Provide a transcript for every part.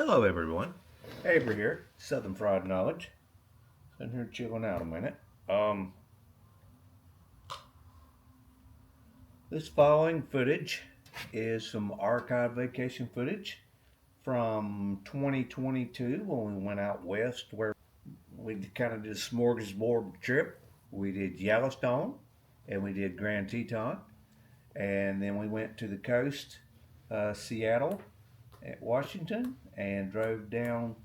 Hello everyone, Avery here, Southern Fried Knowledge. Sitting here chilling out a minute. This following footage is some archive vacation footage from 2022 when we went out west where we kind of did a smorgasbord trip. We did Yellowstone and we did Grand Teton, and then we went to the coast, Seattle, at Washington, and drove down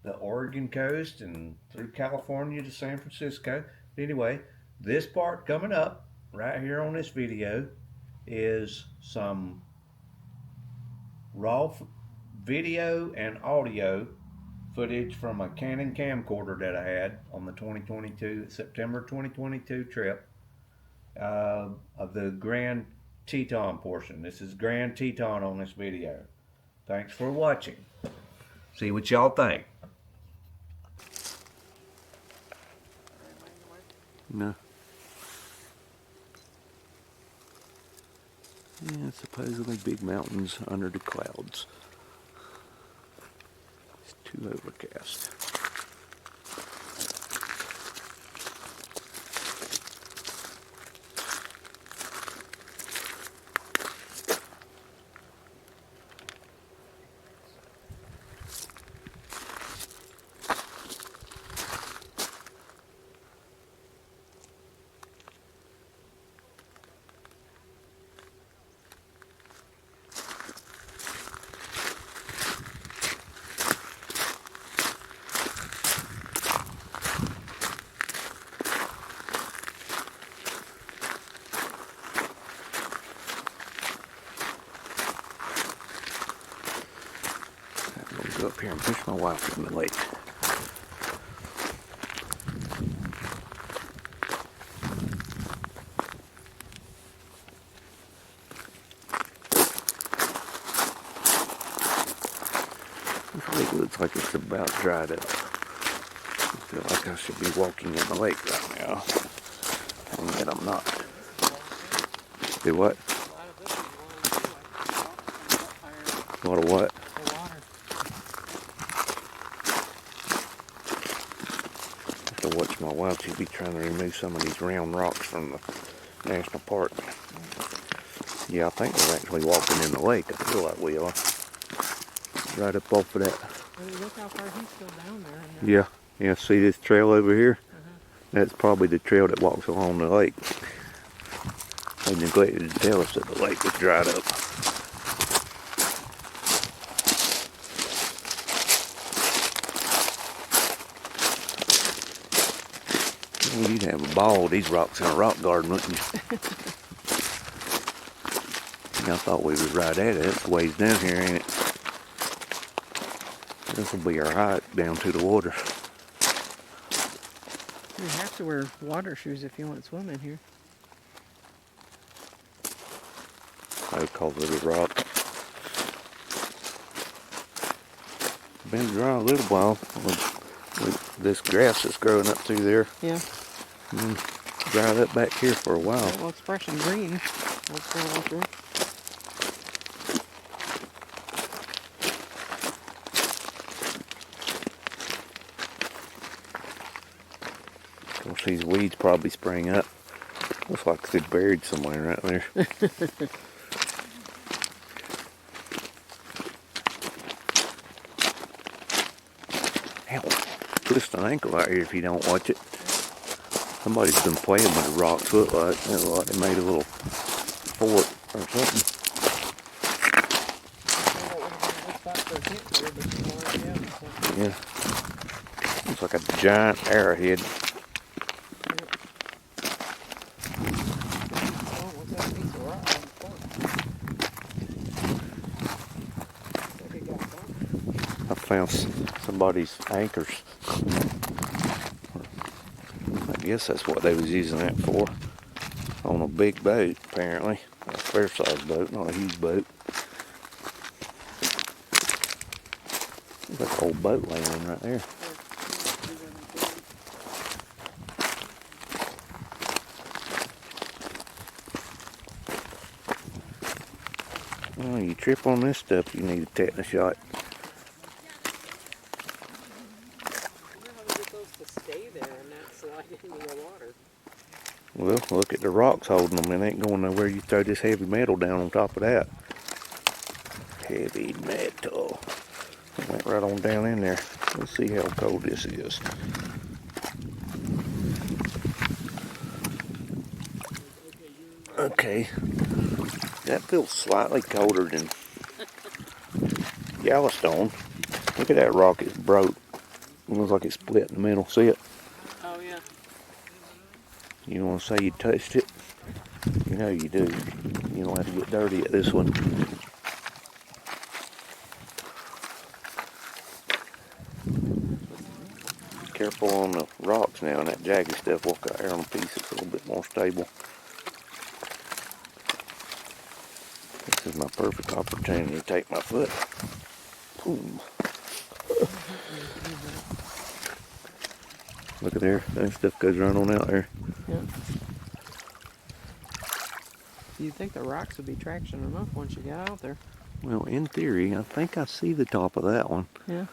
the Oregon coast and through California to San Francisco. But anyway, this part coming up right here on this video is some raw video and audio footage from a Canon camcorder that I had on the September 2022 trip of the Grand Teton portion. This is Grand Teton on this video. Thanks for watching. See what y'all think. No. Yeah, supposedly big mountains under the clouds. It's too overcast. Go up here and push my wife in the lake. This lake looks like it's about dried up. I feel like I should be walking in the lake right now, and yet I'm not. Do what? A lot of what? To watch my wife, she'd be trying to remove some of these round rocks from the national park. Yeah, I think we're actually walking in the lake. I feel like we are. Right up off of that. Well, look how far he's still down there. Yeah, see this trail over here? That's probably the trail that walks along the lake. They neglected to tell us that the lake was dried up. Well, you'd have a ball with these rocks in a rock garden, wouldn't you? I thought we was right at it. It's ways down here, ain't it? This will be our hike down to the water. You have to wear water shoes if you want to swim in here. Because of the rock. Been dry a little while with this grass that's growing up through there. Yeah. Dried up back here for a while. Well, it's fresh and green. What's going on here? Of course, these weeds probably spring up. Looks like they're buried somewhere right there. Ow. Twist an ankle out here if you don't watch it. Somebody's been playing with the rocks. Look like they made a little fort or something. Yeah. Looks like a giant arrowhead. I found somebody's anchors. I guess that's what they was using that for. On a big boat, apparently. A fair-sized boat, not a huge boat. There's like an old boat laying right there. Well, you trip on this stuff, you need a tetanus shot. supposed to stay there and not slide into the water. Well, look at the rocks holding them. It ain't going nowhere. You throw this heavy metal down on top of that. Heavy metal. It went right on down in there. Let's see how cold this is. Okay. That feels slightly colder than Yellowstone. Look at that rock. It's broke. It looks like it's split in the middle. See it? Oh, yeah. You don't want to say you touched it? You know you do. You don't have to get dirty at this one. Careful on the rocks now and that jagged stuff. Walk out there on a piece that's a little bit more stable. This is my perfect opportunity to take my foot. Boom. Look at there. That stuff goes right on out there. Yeah. You'd think the rocks would be traction enough once you got out there. Well, in theory, I think I see the top of that one. Yeah.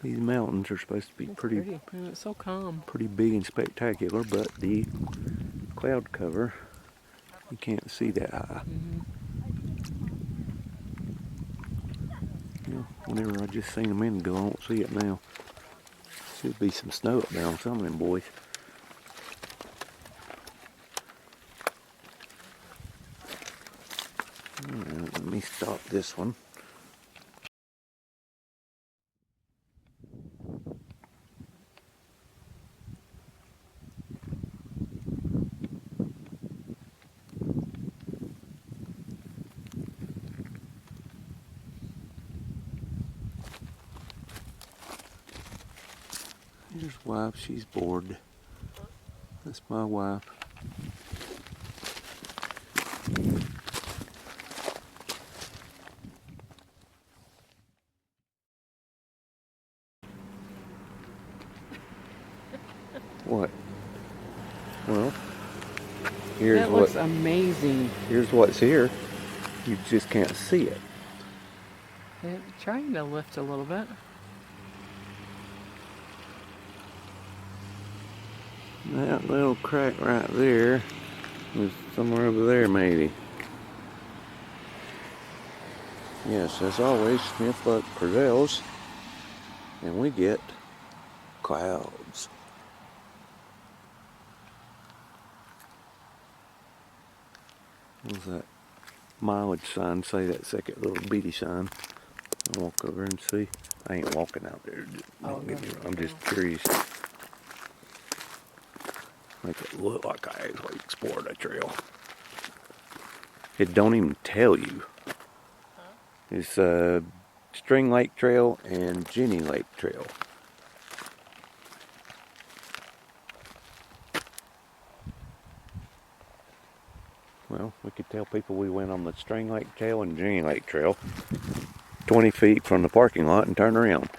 These mountains are supposed to be It's pretty. And it's so calm. Pretty big and spectacular, but the cloud cover, you can't see that high. You know, whenever I just seen a minute ago, I don't see it now. Should be some snow up there on some of them boys. Alright, let me stop this one. Here's wife, she's bored. That's my wife. What? Well, here's That looks amazing. Here's what's here. You just can't see it. It's trying to lift a little bit. That little crack right there is somewhere over there, maybe. Yes, as always, sniff luck prevails, and we get clouds. What's that mileage sign say? That second little beady sign. I'll walk over and see. I ain't walking out there. I'm just curious. Make it look like I actually explored a trail. It don't even tell you. It's String Lake Trail and Jenny Lake Trail. Well, we could tell people we went on the String Lake Trail and Jenny Lake Trail 20 feet from the parking lot and turn around.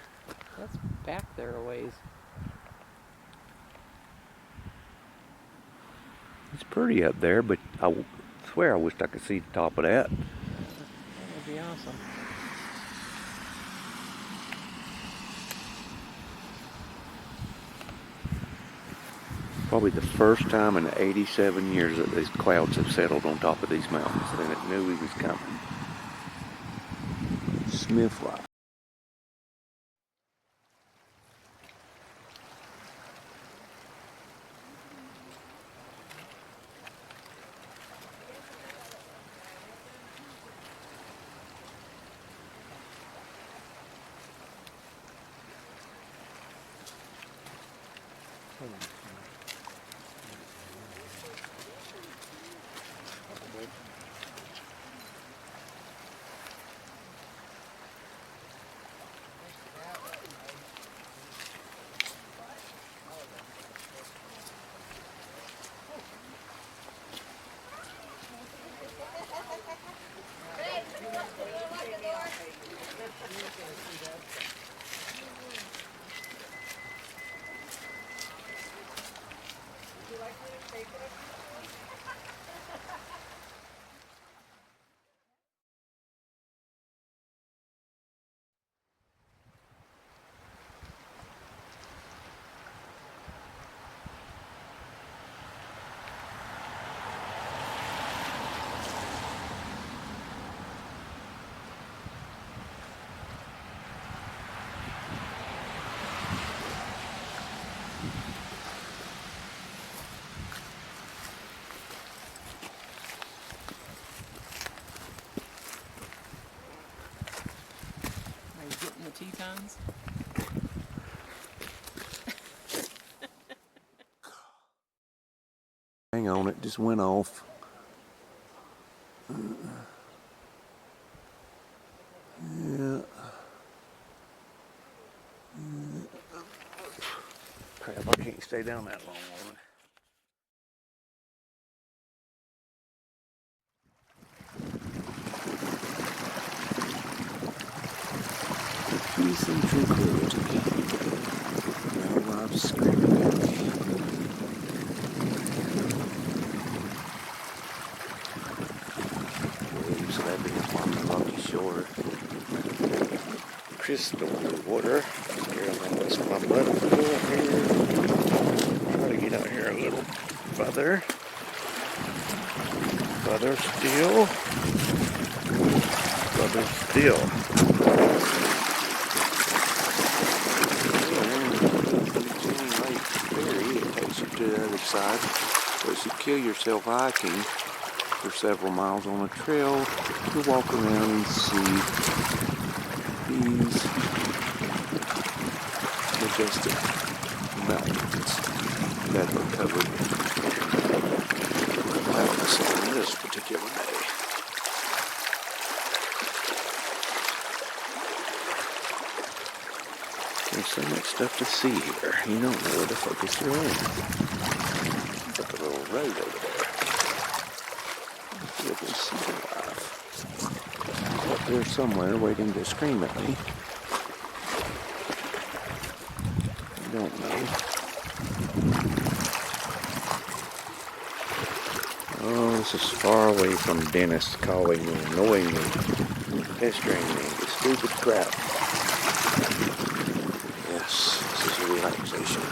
That's back there a ways. It's pretty up there, but I swear I wished I could see the top of that. That would be awesome. Probably the first time in 87 years that these clouds have settled on top of these mountains, and it knew he was coming. Smith Rock. it just went off. Yeah. Crap, I can't stay down that long, woman. Peace and tranquility. No loud screaming at me. Waves lapping upon the rocky shore. Crystal blue water. Here, I'm gonna let my butt go here. Try to get out here a little further. Further still. Further still. To the other side, but if you kill yourself hiking for several miles on a trail, you walk around and see these majestic mountains that are covered with clouds on this particular day. There's so much stuff to see here. You don't know where to focus your lens. Look at the little road over there. You can see the life. It's up there somewhere waiting to scream at me. I don't know. Oh, this is far away from dentists calling me, annoying me, pestering me with stupid crap. Yes, this is a relaxation.